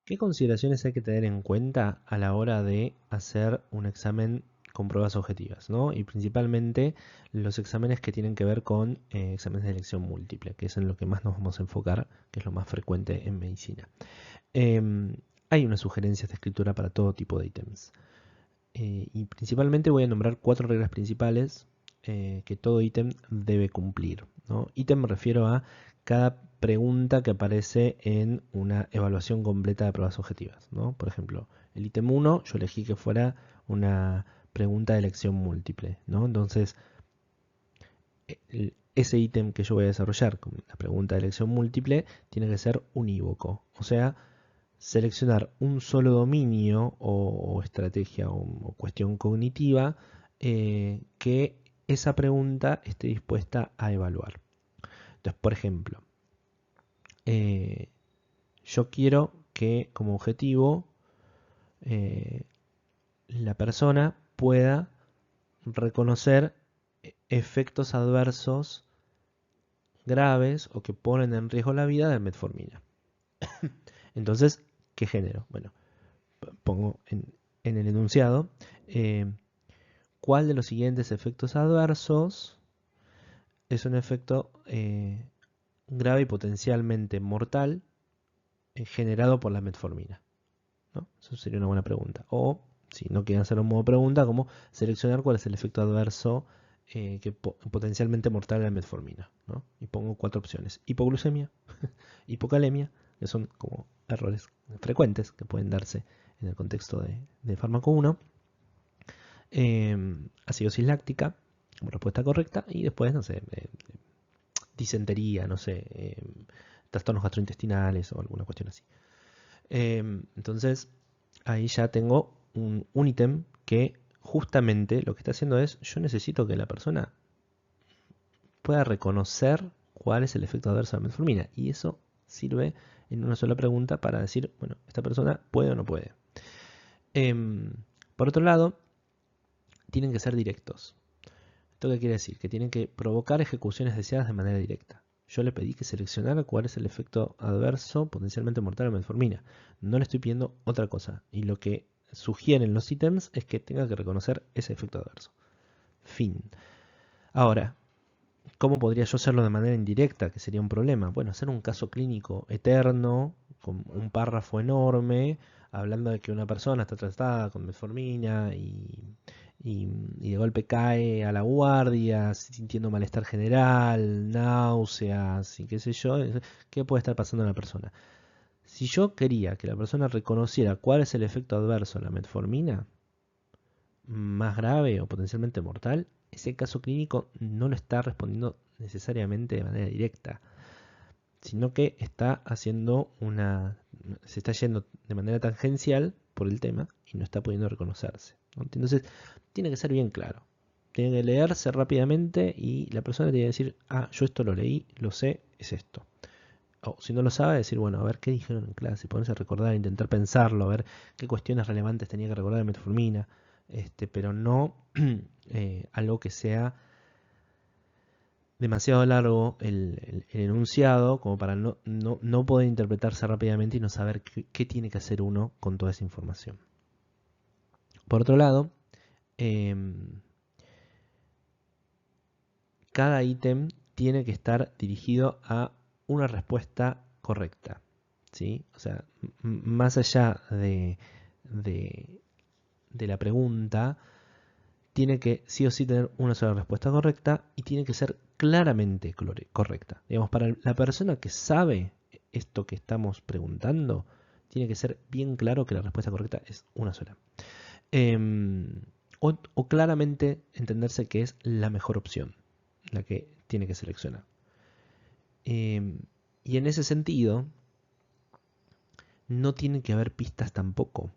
¿Qué consideraciones hay que tener en cuenta a la hora de hacer un examen con pruebas objetivas, ¿no? Y principalmente los exámenes que tienen que ver con exámenes de elección múltiple, que es en lo que más nos vamos a enfocar, que es lo más frecuente en medicina. Hay unas sugerencias de escritura para todo tipo de ítems. Y principalmente voy a nombrar 4 reglas principales que todo ítem debe cumplir, ¿no? Ítem me refiero a cada pregunta que aparece en una evaluación completa de pruebas objetivas, ¿no? Por ejemplo, el ítem 1 yo elegí que fuera una pregunta de elección múltiple, ¿no? Entonces, ese ítem que yo voy a desarrollar con la pregunta de elección múltiple tiene que ser unívoco, o sea, seleccionar un solo dominio o estrategia o cuestión cognitiva que esa pregunta esté dispuesta a evaluar. Entonces, por ejemplo, eh, yo quiero que como objetivo eh, la persona pueda reconocer efectos adversos graves o que ponen en riesgo la vida de metformina. Entonces, ¿qué género? Bueno, pongo en el enunciado eh, cuál de los siguientes efectos adversos es un efecto grave y potencialmente mortal generado por la metformina, ¿no? Eso sería una buena pregunta. O, si no quieren hacerlo en modo pregunta, como seleccionar cuál es el efecto adverso potencialmente mortal de la metformina, ¿no? Y pongo 4 opciones. Hipoglucemia, hipocalemia, que son como errores frecuentes que pueden darse en el contexto de fármaco 1. Acidosis láctica como respuesta correcta y después, no sé, disentería, no sé, trastornos gastrointestinales o alguna cuestión así. Entonces, ahí ya tengo un ítem que justamente lo que está haciendo es, yo necesito que la persona pueda reconocer cuál es el efecto adverso de la metformina. Y eso sirve en una sola pregunta para decir, bueno, esta persona puede o no puede. Por otro lado, tienen que ser directos. ¿Esto qué quiere decir? Que tienen que provocar ejecuciones deseadas de manera directa. Yo le pedí que seleccionara cuál es el efecto adverso potencialmente mortal de la metformina. No le estoy pidiendo otra cosa. Y lo que sugieren los ítems es que tenga que reconocer ese efecto adverso. Fin. Ahora, ¿cómo podría yo hacerlo de manera indirecta? Que sería un problema. Bueno, hacer un caso clínico eterno, con un párrafo enorme, hablando de que una persona está tratada con metformina y de golpe cae a la guardia, sintiendo malestar general, náuseas y qué sé yo. ¿Qué puede estar pasando en la persona? Si yo quería que la persona reconociera cuál es el efecto adverso de la metformina, más grave o potencialmente mortal, ese caso clínico no lo está respondiendo necesariamente de manera directa, sino que está haciendo se está yendo de manera tangencial por el tema y no está pudiendo reconocerse, ¿no? Entonces, tiene que ser bien claro. Tiene que leerse rápidamente y la persona tiene que decir, ah, yo esto lo leí, lo sé, es esto. O si no lo sabe, decir, bueno, a ver qué dijeron en clase, ponerse a recordar, intentar pensarlo, a ver qué cuestiones relevantes tenía que recordar de metformina, pero no algo que sea demasiado largo el enunciado como para no poder interpretarse rápidamente y no saber qué tiene que hacer uno con toda esa información. Por otro lado, em, cada ítem tiene que estar dirigido a una respuesta correcta, ¿sí? O sea, más allá de, de la pregunta, tiene que sí o sí tener una sola respuesta correcta y tiene que ser claramente correcta. Digamos, para la persona que sabe esto que estamos preguntando, tiene que ser bien claro que la respuesta correcta es una sola. O claramente entenderse que es la mejor opción, la que tiene que seleccionar. Y en ese sentido, no tiene que haber pistas tampoco.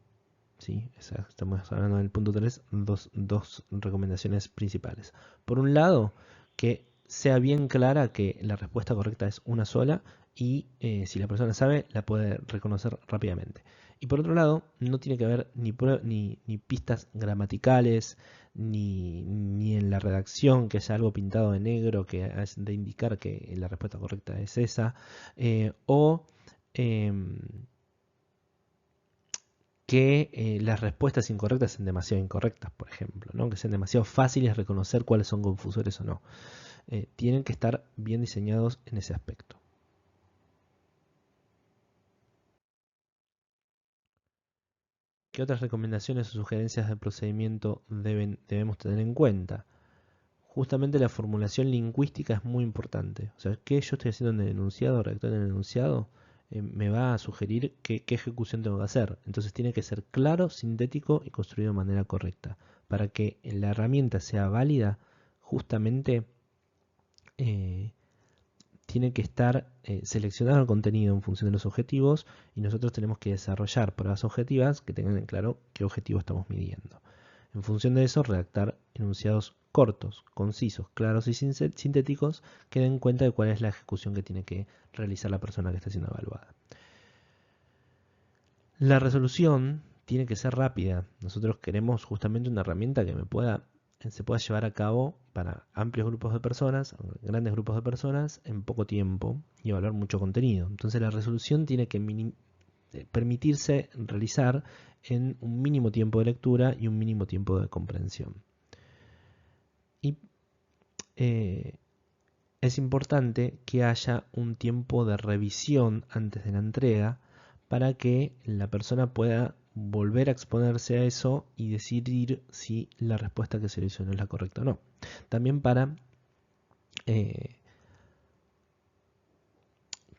¿Sí? Estamos hablando del punto 3, dos recomendaciones principales. Por un lado, que sea bien clara que la respuesta correcta es una sola y si la persona sabe, la puede reconocer rápidamente. Y por otro lado, no tiene que haber ni pistas gramaticales, ni en la redacción que haya algo pintado de negro que es de indicar que la respuesta correcta es esa, o... em, que las respuestas incorrectas sean demasiado incorrectas, por ejemplo, ¿no? Que sean demasiado fáciles de reconocer cuáles son confusores o no. Tienen que estar bien diseñados en ese aspecto. ¿Qué otras recomendaciones o sugerencias de procedimiento debemos tener en cuenta? Justamente la formulación lingüística es muy importante. O sea, ¿qué yo estoy haciendo en el enunciado, redactando en el enunciado? Me va a sugerir qué ejecución tengo que hacer. Entonces tiene que ser claro, sintético y construido de manera correcta. Para que la herramienta sea válida, justamente tiene que estar seleccionado el contenido en función de los objetivos y nosotros tenemos que desarrollar pruebas objetivas que tengan en claro qué objetivo estamos midiendo. En función de eso, redactar enunciados cortos, concisos, claros y sintéticos que den cuenta de cuál es la ejecución que tiene que realizar la persona que está siendo evaluada. La resolución tiene que ser rápida. Nosotros queremos justamente una herramienta que se pueda llevar a cabo para amplios grupos de personas, grandes grupos de personas, en poco tiempo y evaluar mucho contenido. Entonces la resolución tiene que permitirse realizar en un mínimo tiempo de lectura y un mínimo tiempo de comprensión. Y es importante que haya un tiempo de revisión antes de la entrega para que la persona pueda volver a exponerse a eso y decidir si la respuesta que se le hizo no es la correcta o no. También para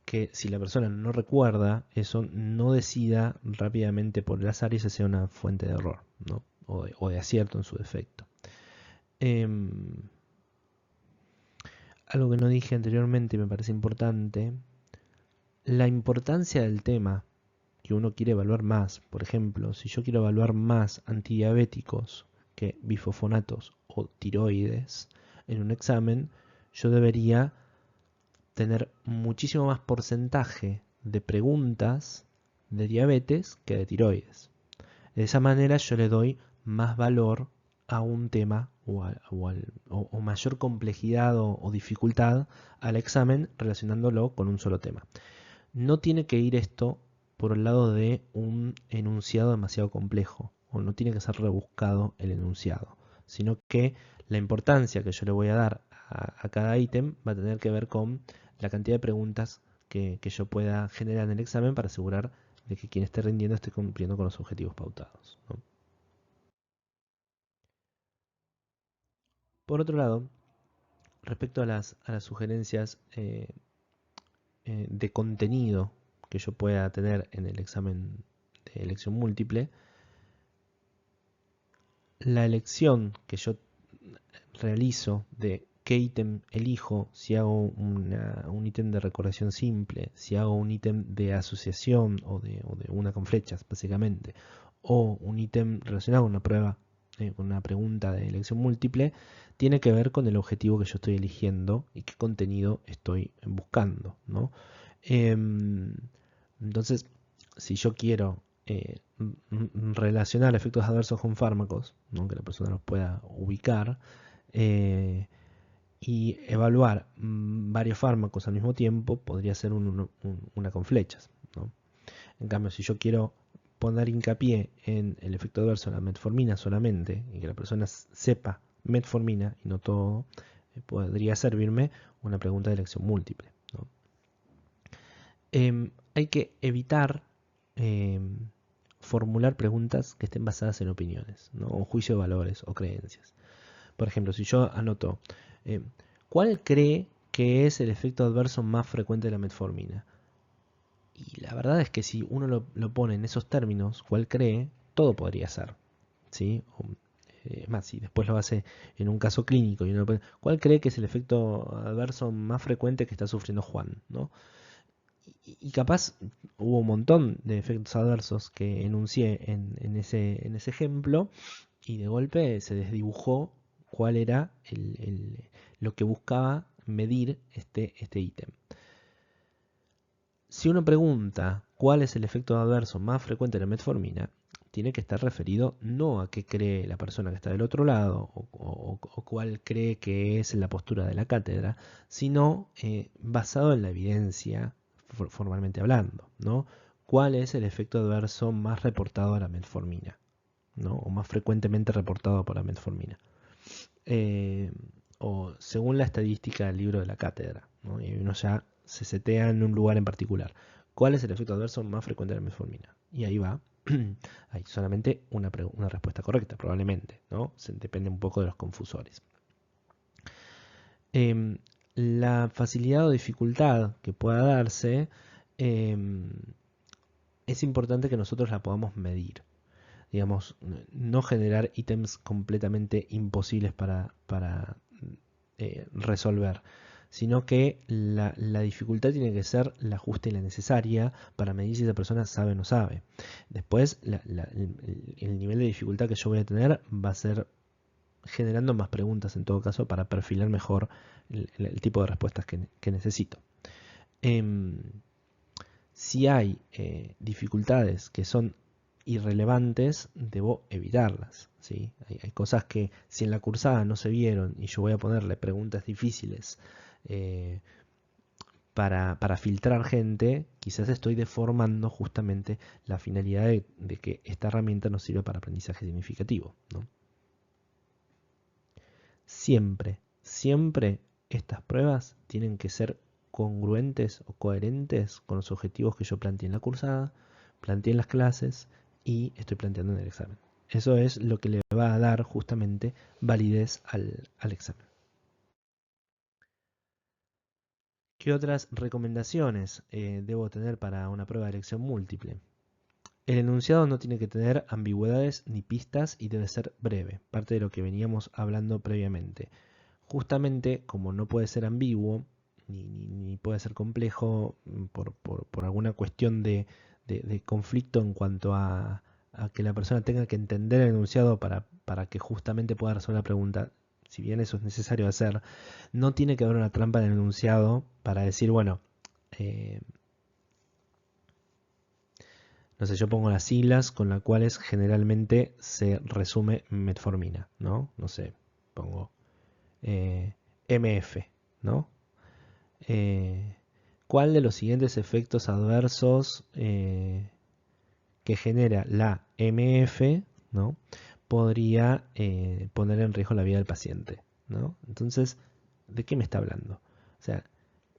que si la persona no recuerda eso, no decida rápidamente por el azar y esa sea una fuente de error, ¿no? o de acierto en su defecto. Algo que no dije anteriormente y me parece importante, la importancia del tema que uno quiere evaluar más. Por ejemplo, si yo quiero evaluar más antidiabéticos que bifosfonatos o tiroides en un examen, yo debería tener muchísimo más porcentaje de preguntas de diabetes que de tiroides. De esa manera yo le doy más valor a un tema o mayor complejidad o dificultad al examen relacionándolo con un solo tema. No tiene que ir esto por el lado de un enunciado demasiado complejo, o no tiene que ser rebuscado el enunciado, sino que la importancia que yo le voy a dar a cada ítem va a tener que ver con la cantidad de preguntas que yo pueda generar en el examen para asegurar de que quien esté rindiendo esté cumpliendo con los objetivos pautados, ¿no? Por otro lado, respecto a las sugerencias de contenido que yo pueda tener en el examen de elección múltiple, la elección que yo realizo de qué ítem elijo, si hago un ítem de recordación simple, si hago un ítem de asociación o de una con flechas, básicamente, o un ítem relacionado con una prueba, con una pregunta de elección múltiple, tiene que ver con el objetivo que yo estoy eligiendo y qué contenido estoy buscando, ¿no? Entonces, si yo quiero relacionar efectos adversos con fármacos, ¿no? Que la persona los pueda ubicar, eh, y evaluar varios fármacos al mismo tiempo, podría ser una con flechas, ¿no? En cambio, si yo quiero poner hincapié en el efecto adverso de la metformina solamente, y que la persona sepa metformina y no todo, podría servirme una pregunta de elección múltiple, ¿no? Hay que evitar formular preguntas que estén basadas en opiniones, ¿no? O juicio de valores o creencias. Por ejemplo, si yo anoto, ¿cuál cree que es el efecto adverso más frecuente de la metformina? Y la verdad es que si uno lo pone en esos términos, ¿cuál cree? Todo podría ser, ¿sí? Es más, si después lo hace en un caso clínico y uno pone, ¿cuál cree que es el efecto adverso más frecuente que está sufriendo Juan, ¿no? Y capaz hubo un montón de efectos adversos que enuncié en ese ejemplo y de golpe se desdibujó cuál era lo que buscaba medir este ítem. Si uno pregunta cuál es el efecto adverso más frecuente de la metformina, tiene que estar referido no a qué cree la persona que está del otro lado o cuál cree que es la postura de la cátedra, sino basado en la evidencia formalmente hablando, ¿no? cuál es el efecto adverso más reportado a la metformina, ¿no? O más frecuentemente reportado por la metformina. O según la estadística del libro de la cátedra, ¿no? Y uno ya se setea en un lugar en particular. ¿Cuál es el efecto adverso más frecuente de la metformina? Y ahí va. Hay solamente una respuesta correcta, probablemente, ¿no? Depende un poco de los confusores. La facilidad o dificultad que pueda darse es importante que nosotros la podamos medir. Digamos, no generar ítems completamente imposibles para resolver, sino que la dificultad tiene que ser la justa y la necesaria para medir si esa persona sabe o no sabe. Después, el nivel de dificultad que yo voy a tener va a ser generando más preguntas en todo caso para perfilar mejor el tipo de respuestas que necesito. Si hay dificultades que son irrelevantes, debo evitarlas, ¿sí? Hay cosas que si en la cursada no se vieron y yo voy a ponerle preguntas difíciles para filtrar gente, quizás estoy deformando justamente la finalidad de que esta herramienta nos sirva para aprendizaje significativo, ¿no? Siempre estas pruebas tienen que ser congruentes o coherentes con los objetivos que yo planteé en la cursada, planteé en las clases y estoy planteando en el examen. Eso es lo que le va a dar justamente validez al examen. ¿Qué otras recomendaciones debo tener para una prueba de elección múltiple? El enunciado no tiene que tener ambigüedades ni pistas y debe ser breve, parte de lo que veníamos hablando previamente. Justamente como no puede ser ambiguo ni puede ser complejo por alguna cuestión de conflicto en cuanto a que la persona tenga que entender el enunciado para que justamente pueda resolver la pregunta, si bien eso es necesario hacer, no tiene que haber una trampa en el enunciado para decir, bueno, no sé, yo pongo las siglas con las cuales generalmente se resume metformina, ¿no? No sé, pongo MF, ¿no? ¿Cuál de los siguientes efectos adversos que genera la MF, ¿no? podría poner en riesgo la vida del paciente, ¿no? Entonces, ¿de qué me está hablando? O sea,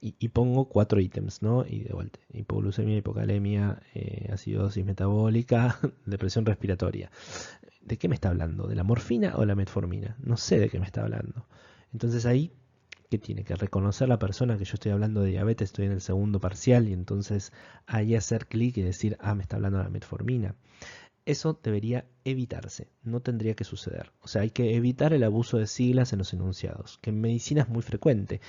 y pongo 4 ítems, ¿no? Y de vuelta, hipoglucemia, hipocalemia, acidosis metabólica, depresión respiratoria. ¿De qué me está hablando? ¿De la morfina o la metformina? No sé de qué me está hablando. Entonces ahí, ¿qué tiene? Que reconocer la persona que yo estoy hablando de diabetes, estoy en el segundo parcial y entonces ahí hacer clic y decir, ah, me está hablando de la metformina. Eso debería evitarse, no tendría que suceder. O sea, hay que evitar el abuso de siglas en los enunciados, que en medicina es muy frecuente.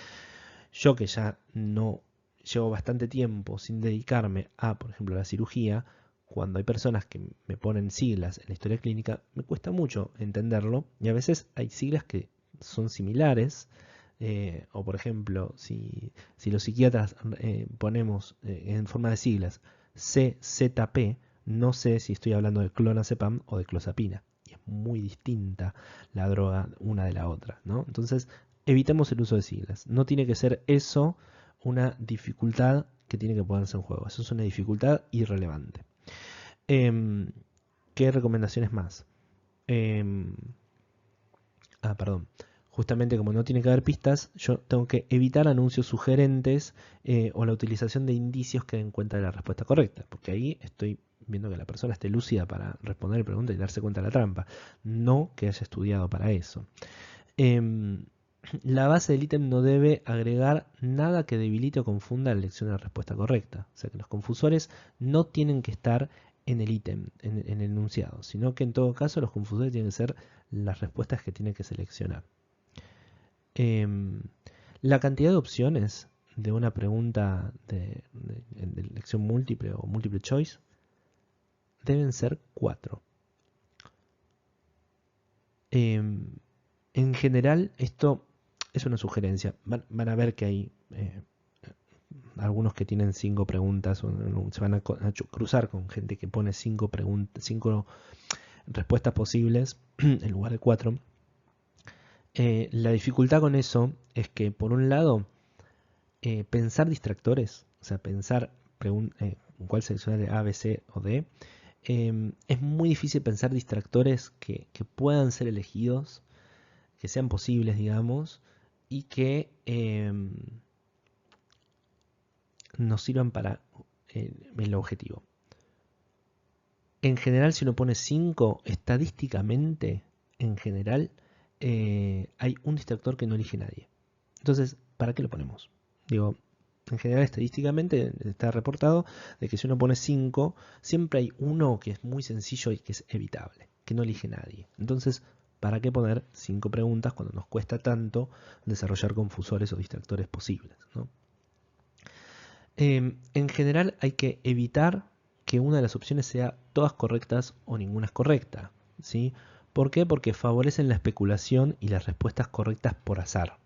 Yo que ya no llevo bastante tiempo sin dedicarme a, por ejemplo, la cirugía, cuando hay personas que me ponen siglas en la historia clínica, me cuesta mucho entenderlo y a veces hay siglas que son similares. O por ejemplo, si los psiquiatras ponemos en forma de siglas CZP, no sé si estoy hablando de clonazepam o de clozapina. Y es muy distinta la droga una de la otra, ¿no? Entonces, evitemos el uso de siglas. No tiene que ser eso una dificultad que tiene que ponerse en juego. Eso es una dificultad irrelevante. ¿Qué recomendaciones más? Perdón. Justamente como no tiene que haber pistas, yo tengo que evitar anuncios sugerentes o la utilización de indicios que den cuenta de la respuesta correcta, porque ahí estoy viendo que la persona esté lúcida para responder la pregunta y darse cuenta de la trampa, no que haya estudiado para eso. La base del ítem no debe agregar nada que debilite o confunda la elección de la respuesta correcta, o sea que los confusores no tienen que estar en el ítem, en el enunciado, sino que en todo caso los confusores tienen que ser las respuestas que tiene que seleccionar. La cantidad de opciones de una pregunta de elección múltiple o multiple choice deben ser 4. En general, esto es una sugerencia. Van a ver que hay algunos que tienen 5 preguntas, o se van a cruzar con gente que pone 5 respuestas posibles en lugar de 4. La dificultad con eso es que, por un lado, pensar distractores, o sea, pensar cuál seleccionar de A, B, C o D, es muy difícil pensar distractores que puedan ser elegidos, que sean posibles, digamos, y que nos sirvan para el objetivo. En general, si uno pone 5, estadísticamente, en general, hay un distractor que no elige nadie. Entonces, ¿para qué lo ponemos? Digo, en general, estadísticamente está reportado de que si uno pone 5, siempre hay uno que es muy sencillo y que es evitable, que no elige nadie. Entonces, ¿para qué poner 5 preguntas cuando nos cuesta tanto desarrollar confusores o distractores posibles, ¿no? En general hay que evitar que una de las opciones sea todas correctas o ninguna es correcta, ¿sí? ¿Por qué? Porque favorecen la especulación y las respuestas correctas por azar,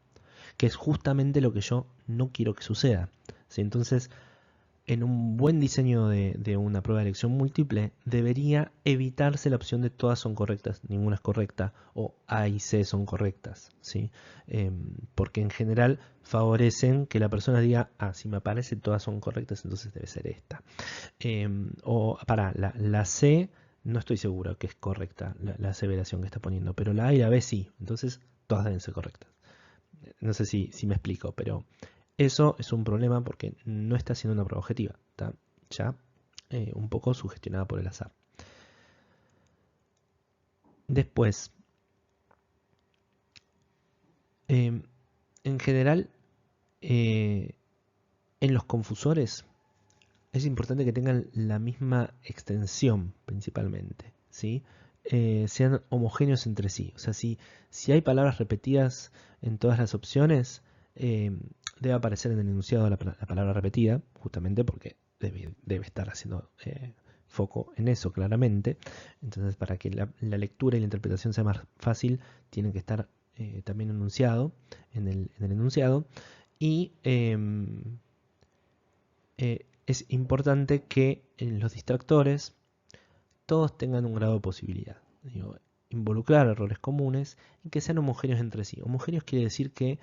que es justamente lo que yo no quiero que suceda, ¿sí? Entonces, en un buen diseño de una prueba de elección múltiple, debería evitarse la opción de todas son correctas, ninguna es correcta, o A y C son correctas, ¿sí? Porque en general favorecen que la persona diga, ah, si me aparece todas son correctas, entonces debe ser esta. La C no estoy seguro que es correcta, la aseveración que está poniendo, pero la A y la B sí, entonces todas deben ser correctas. No sé si me explico, pero eso es un problema porque no está siendo una prueba objetiva, está ya un poco sugestionada por el azar. Después, en general, en los confusores es importante que tengan la misma extensión principalmente, ¿sí? Sean homogéneos entre sí. O sea, si hay palabras repetidas en todas las opciones, debe aparecer en el enunciado la palabra repetida, justamente porque debe estar haciendo foco en eso claramente. Entonces, para que la lectura y la interpretación sea más fácil, tienen que estar también enunciado en el enunciado. Y es importante que en los distractores todos tengan un grado de posibilidad. Digo, involucrar errores comunes y que sean homogéneos entre sí. Homogéneos quiere decir que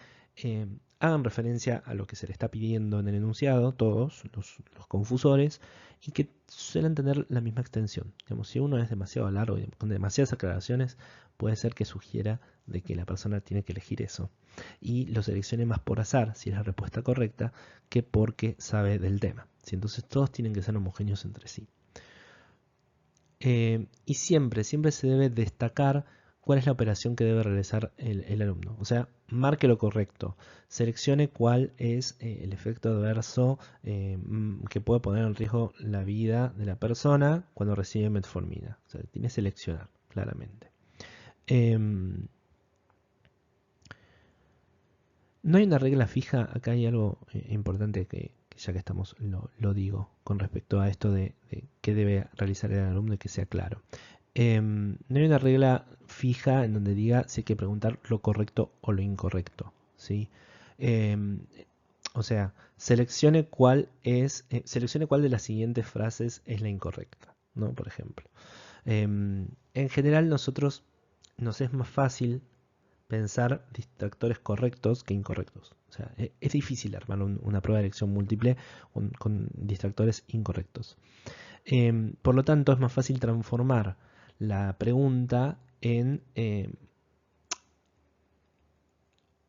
hagan referencia a lo que se le está pidiendo en el enunciado, todos los confusores, y que suelen tener la misma extensión. Digamos, si uno es demasiado largo y con demasiadas aclaraciones, puede ser que sugiera de que la persona tiene que elegir eso. Y lo seleccione más por azar, si es la respuesta correcta, que porque sabe del tema. ¿Sí? Entonces todos tienen que ser homogéneos entre sí. Y siempre se debe destacar cuál es la operación que debe realizar el alumno. O sea, marque lo correcto, seleccione cuál es el efecto adverso que puede poner en riesgo la vida de la persona cuando recibe metformina. O sea, tiene que seleccionar claramente. No hay una regla fija, acá hay algo importante que ya que estamos lo digo con respecto a esto de qué debe realizar el alumno y que sea claro. No hay una regla fija en donde diga si hay que preguntar lo correcto o lo incorrecto, ¿sí? O sea, seleccione cuál de las siguientes frases es la incorrecta, ¿no? Por ejemplo. En general nosotros nos es más fácil pensar distractores correctos que incorrectos. O sea, es difícil armar una prueba de elección múltiple con distractores incorrectos. Por lo tanto, es más fácil transformar la pregunta en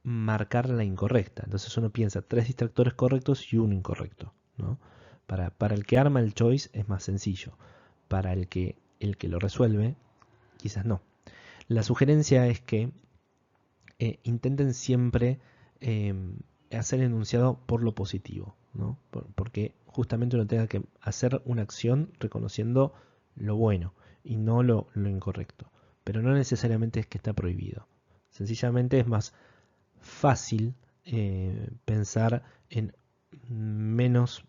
marcar la incorrecta. Entonces uno piensa 3 distractores correctos y uno incorrecto, ¿no? Para el que arma el choice es más sencillo. Para el que lo resuelve, quizás no. La sugerencia es que intenten siempre hacer el enunciado por lo positivo, ¿no? Porque justamente uno tenga que hacer una acción reconociendo lo bueno y no lo incorrecto. Pero no necesariamente es que está prohibido. Sencillamente es más fácil pensar en menos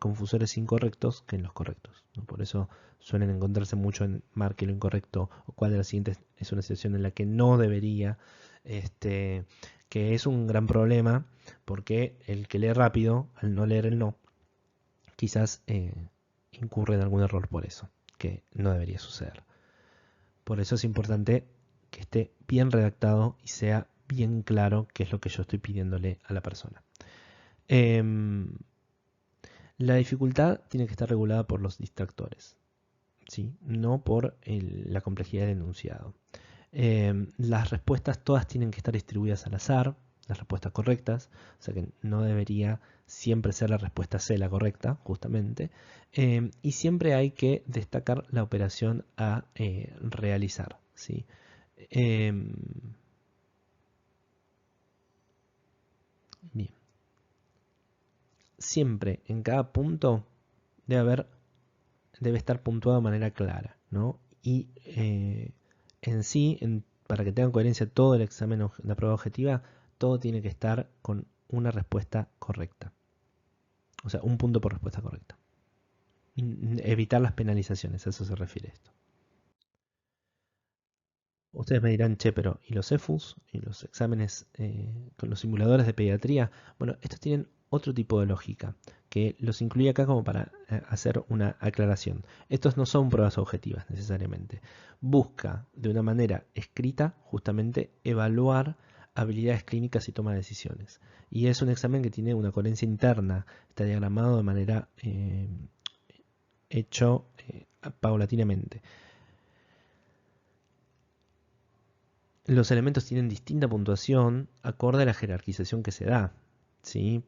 confusores incorrectos que en los correctos, ¿no? Por eso suelen encontrarse mucho en marque lo incorrecto o cuál de las siguientes es una situación en la que no debería, que es un gran problema porque el que lee rápido, al no leer el no, quizás incurre en algún error por eso, que no debería suceder. Por eso es importante que esté bien redactado y sea bien claro qué es lo que yo estoy pidiéndole a la persona. La dificultad tiene que estar regulada por los distractores, ¿sí? No por la complejidad del enunciado. Las respuestas todas tienen que estar distribuidas al azar, las respuestas correctas, o sea que no debería siempre ser la respuesta C la correcta, justamente. Y siempre hay que destacar la operación a realizar, ¿sí? Bien. Siempre en cada punto debe estar puntuado de manera clara, ¿no? Y en sí, para que tenga coherencia todo el examen de prueba objetiva, todo tiene que estar con una respuesta correcta. O sea, un punto por respuesta correcta. Evitar las penalizaciones, a eso se refiere esto. Ustedes me dirán, che, pero ¿y los CEFUS? ¿Y los exámenes con los simuladores de pediatría? Bueno, estos tienen otro tipo de lógica, que los incluye acá como para hacer una aclaración. Estos no son pruebas objetivas necesariamente. Busca de una manera escrita justamente evaluar habilidades clínicas y toma de decisiones. Y es un examen que tiene una coherencia interna, está diagramado de manera hecho paulatinamente. Los elementos tienen distinta puntuación acorde a la jerarquización que se da, ¿sí?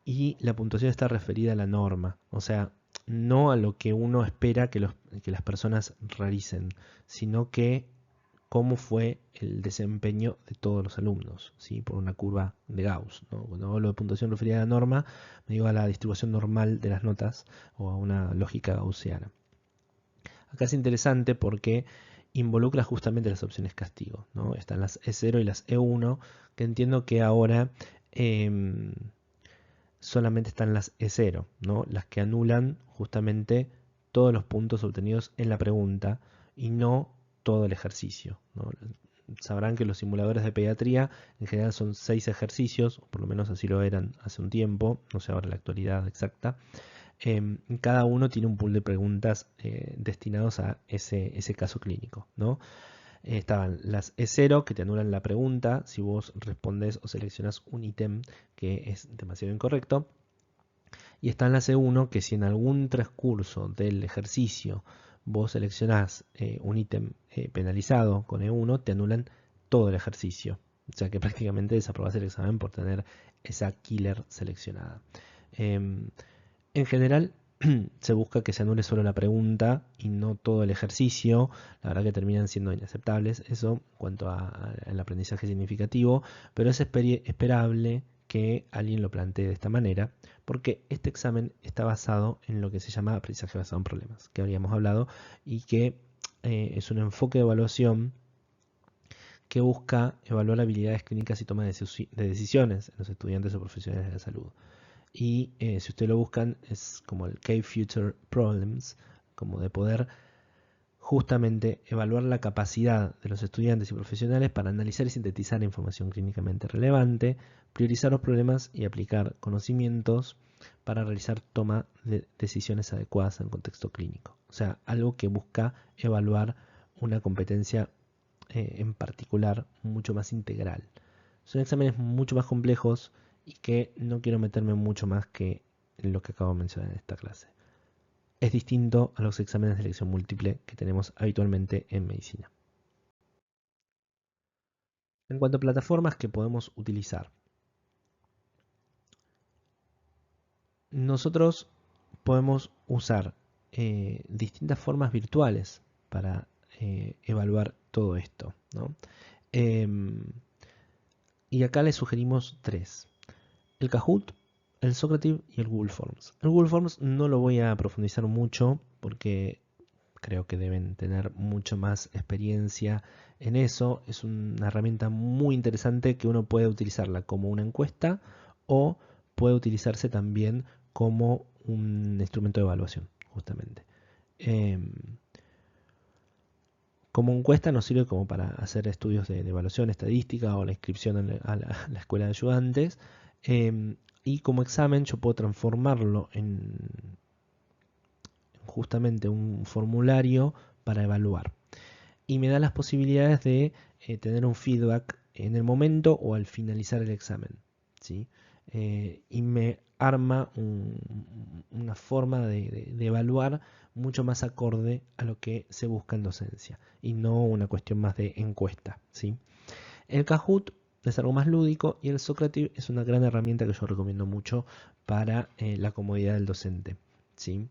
Y la puntuación está referida a la norma, o sea, no a lo que uno espera que las personas realicen, sino que cómo fue el desempeño de todos los alumnos, ¿sí? Por una curva de Gauss, ¿no? Cuando hablo de puntuación referida a la norma, me digo a la distribución normal de las notas o a una lógica gaussiana. Acá es interesante porque involucra justamente las opciones castigo, ¿no? Están las E0 y las E1, que entiendo que ahora eh, solamente están las E0, ¿no? Las que anulan justamente todos los puntos obtenidos en la pregunta y no todo el ejercicio, ¿no? Sabrán que los simuladores de pediatría en general son 6 ejercicios, o por lo menos así lo eran hace un tiempo, no sé ahora la actualidad exacta. Cada uno tiene un pool de preguntas destinados a ese caso clínico, ¿no? Estaban las E0 que te anulan la pregunta si vos respondes o seleccionas un ítem que es demasiado incorrecto. Y están las E1 que si en algún transcurso del ejercicio vos seleccionás un ítem penalizado con E1, te anulan todo el ejercicio. O sea que prácticamente desaprobás el examen por tener esa killer seleccionada. En general, se busca que se anule solo la pregunta y no todo el ejercicio. La verdad que terminan siendo inaceptables eso en cuanto al aprendizaje significativo, pero es esperable que alguien lo plantee de esta manera, porque este examen está basado en lo que se llama aprendizaje basado en problemas, que habríamos hablado, y que es un enfoque de evaluación que busca evaluar habilidades clínicas y toma de decisiones en los estudiantes o profesionales de la salud. Y si ustedes lo buscan es como el K-Future Problems, como de poder justamente evaluar la capacidad de los estudiantes y profesionales para analizar y sintetizar información clínicamente relevante, priorizar los problemas y aplicar conocimientos para realizar toma de decisiones adecuadas en contexto clínico. O sea, algo que busca evaluar una competencia en particular mucho más integral. Son exámenes mucho más complejos y que no quiero meterme mucho más que en lo que acabo de mencionar en esta clase. Es distinto a los exámenes de elección múltiple que tenemos habitualmente en medicina. En cuanto a plataformas que podemos utilizar, nosotros podemos usar distintas formas virtuales para evaluar todo esto, ¿no? Y acá les sugerimos tres: el Kahoot, el Socrative y el Google Forms. El Google Forms no lo voy a profundizar mucho porque creo que deben tener mucho más experiencia en eso. Es una herramienta muy interesante que uno puede utilizarla como una encuesta o puede utilizarse también como un instrumento de evaluación, justamente. Como encuesta nos sirve como para hacer estudios de evaluación estadística o la inscripción a la escuela de ayudantes. Y como examen yo puedo transformarlo en justamente un formulario para evaluar. Y me da las posibilidades de tener un feedback en el momento o al finalizar el examen, ¿sí? Y me arma una forma de evaluar mucho más acorde a lo que se busca en docencia y no una cuestión más de encuesta, ¿sí? El Kahoot es algo más lúdico y el Socrative es una gran herramienta que yo recomiendo mucho para la comodidad del docente, ¿sí?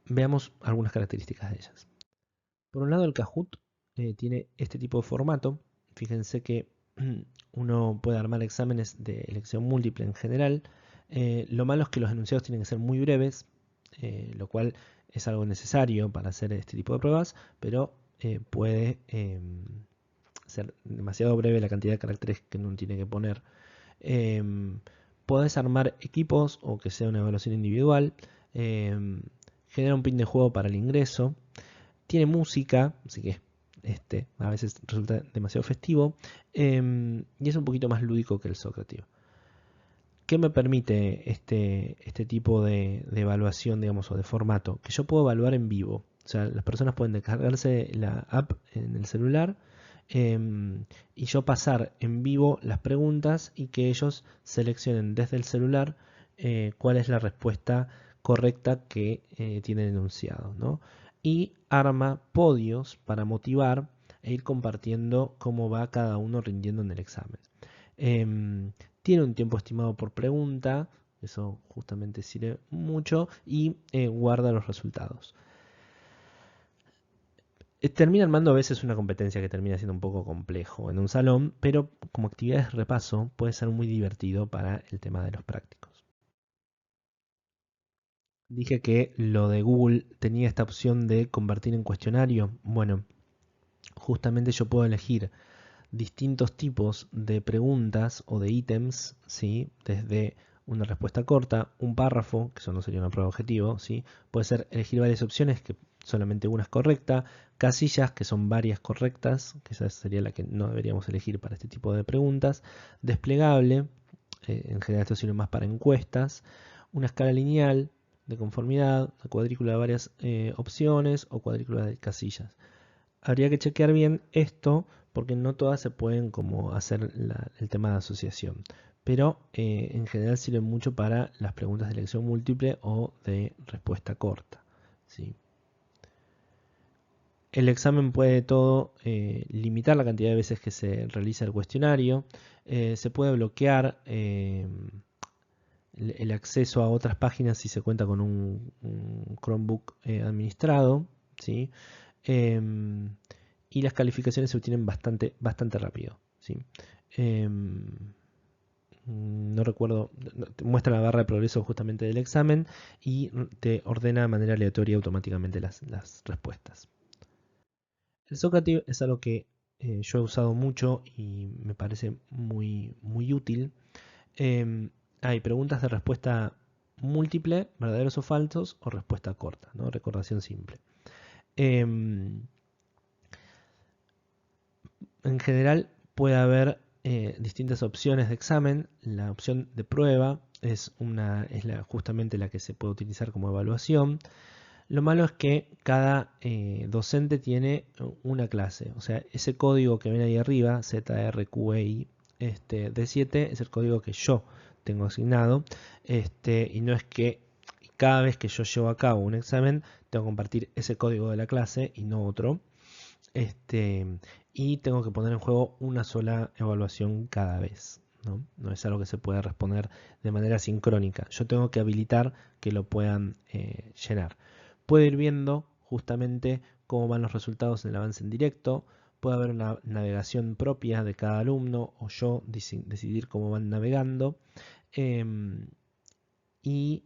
Veamos algunas características de ellas. Por un lado, el Kahoot tiene este tipo de formato. Fíjense que uno puede armar exámenes de elección múltiple en general. Lo malo es que los enunciados tienen que ser muy breves, lo cual es algo necesario para hacer este tipo de pruebas, pero puede ser demasiado breve la cantidad de caracteres que uno tiene que poner. Eh, Podés armar equipos o que sea una evaluación individual. Genera un pin de juego para el ingreso. Tiene música, así que a veces resulta demasiado festivo. Y es un poquito más lúdico que el Socrative. ¿Qué me permite este tipo de evaluación, digamos, o de formato? Que yo puedo evaluar en vivo. O sea, las personas pueden descargarse la app en el celular y yo pasar en vivo las preguntas y que ellos seleccionen desde el celular cuál es la respuesta correcta que tiene enunciado, ¿no? Y arma podios para motivar e ir compartiendo cómo va cada uno rindiendo en el examen. Tiene un tiempo estimado por pregunta, eso justamente sirve mucho, y guarda los resultados. Termina armando a veces una competencia que termina siendo un poco complejo en un salón, pero como actividades de repaso puede ser muy divertido para el tema de los prácticos. Dije que lo de Google tenía esta opción de convertir en cuestionario. Bueno, justamente yo puedo elegir distintos tipos de preguntas o de ítems, ¿sí? Desde una respuesta corta, un párrafo, que eso no sería una prueba objetivo, ¿sí? Puede ser elegir varias opciones, que solamente una es correcta, casillas, que son varias correctas, que esa sería la que no deberíamos elegir para este tipo de preguntas, desplegable, en general esto sirve más para encuestas, una escala lineal de conformidad, una cuadrícula de varias opciones o cuadrícula de casillas. Habría que chequear bien esto porque no todas se pueden como hacer el tema de asociación. Pero en general sirve mucho para las preguntas de elección múltiple o de respuesta corta. ¿Sí? El examen puede todo limitar la cantidad de veces que se realiza el cuestionario. Se puede bloquear el acceso a otras páginas si se cuenta con un Chromebook administrado. ¿Sí? Em, y las calificaciones se obtienen bastante rápido. ¿Sí? No recuerdo, te muestra la barra de progreso justamente del examen y te ordena de manera aleatoria automáticamente las respuestas. El Socrative es algo que yo he usado mucho y me parece muy útil. Hay preguntas de respuesta múltiple, verdaderos o falsos, o respuesta corta, ¿no? Recordación simple. En general puede haber distintas opciones de examen. La opción de prueba es justamente la que se puede utilizar como evaluación. Lo malo es que cada docente tiene una clase. O sea, ese código que ven ahí arriba, ZRQI D7, es el código que yo tengo asignado. Y no es que cada vez que yo llevo a cabo un examen, tengo que compartir ese código de la clase y no otro. Este, y tengo que poner en juego una sola evaluación cada vez. No es algo que se pueda responder de manera sincrónica. Yo tengo que habilitar que lo puedan llenar. Puedo ir viendo justamente cómo van los resultados en el avance en directo. Puede haber una navegación propia de cada alumno o yo decidir cómo van navegando. Em, y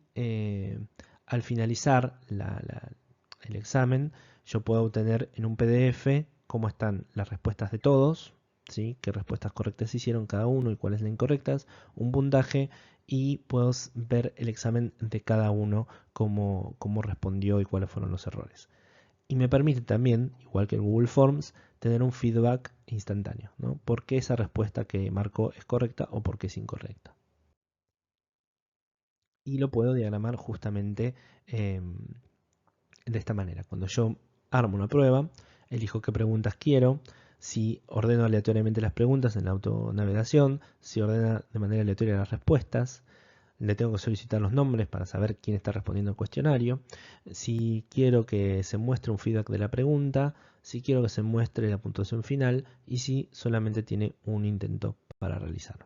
al finalizar el examen, yo puedo obtener en un PDF cómo están las respuestas de todos, ¿sí? Qué respuestas correctas hicieron cada uno y cuáles las incorrectas, un puntaje y puedo ver el examen de cada uno, cómo respondió y cuáles fueron los errores. Y me permite también, igual que en Google Forms, tener un feedback instantáneo, ¿no? ¿Por qué esa respuesta que marcó es correcta o por qué es incorrecta? Y lo puedo diagramar justamente de esta manera. Cuando yo armo una prueba, elijo qué preguntas quiero. si ordeno aleatoriamente las preguntas en la autonavegación, si ordena de manera aleatoria las respuestas, le tengo que solicitar los nombres para saber quién está respondiendo al cuestionario, si quiero que se muestre un feedback de la pregunta, si quiero que se muestre la puntuación final y si solamente tiene un intento para realizar.